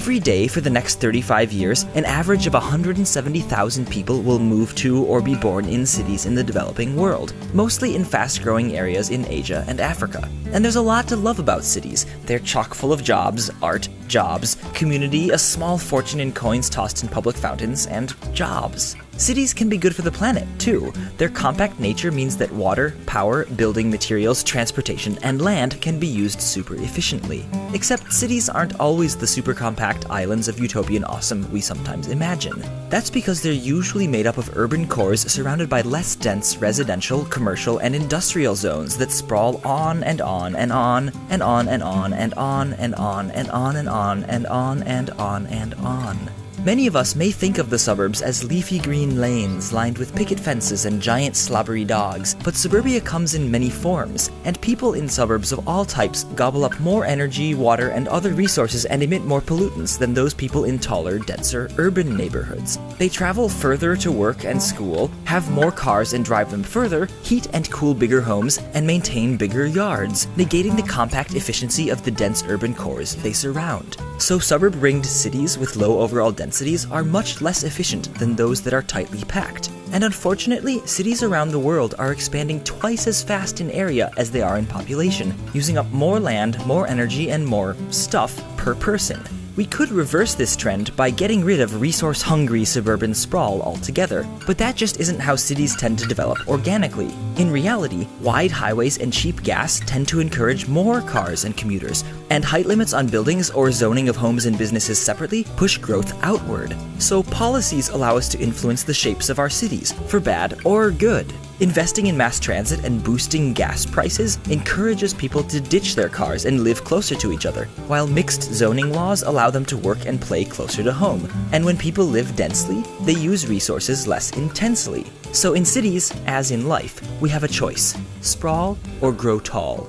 Every day for the next 35 years, an average of 170,000 people will move to or be born in cities in the developing world, mostly in fast-growing areas in Asia and Africa. And there's a lot to love about cities. They're chock full of jobs, art, jobs, community, a small fortune in coins tossed in public fountains, and jobs. Cities can be good for the planet, too. Their compact nature means that water, power, building materials, transportation, and land can be used super efficiently. Except cities aren't always the super compact islands of utopian awesome we sometimes imagine. That's because they're usually made up of urban cores surrounded by less dense residential, commercial, and industrial zones that sprawl on and on and on and on and on and on and on and on and on and on and on and on. Many of us may think of the suburbs as leafy green lanes lined with picket fences and giant slobbery dogs, but suburbia comes in many forms, and people in suburbs of all types gobble up more energy, water, and other resources and emit more pollutants than those people in taller, denser, urban neighborhoods. They travel further to work and school, have more cars and drive them further, heat and cool bigger homes, and maintain bigger yards, negating the compact efficiency of the dense urban cores they surround. So suburb-ringed cities with low overall densities are much less efficient than those that are tightly packed. And unfortunately, cities around the world are expanding twice as fast in area as they are in population, using up more land, more energy, and more stuff per person. We could reverse this trend by getting rid of resource-hungry suburban sprawl altogether, but that just isn't how cities tend to develop organically. In reality, wide highways and cheap gas tend to encourage more cars and commuters, and height limits on buildings or zoning of homes and businesses separately push growth outward. So policies allow us to influence the shapes of our cities, for bad or good. Investing in mass transit and boosting gas prices encourages people to ditch their cars and live closer to each other, while mixed zoning laws allow them to work and play closer to home. And when people live densely, they use resources less intensely. So in cities, as in life, we have a choice: sprawl or grow tall.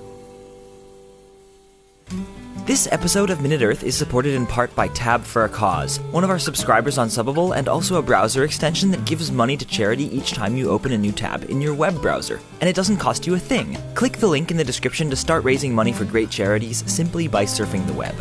This episode of Minute Earth is supported in part by Tab for a Cause, one of our subscribers on Subbable and also a browser extension that gives money to charity each time you open a new tab in your web browser. And it doesn't cost you a thing. Click the link in the description to start raising money for great charities simply by surfing the web.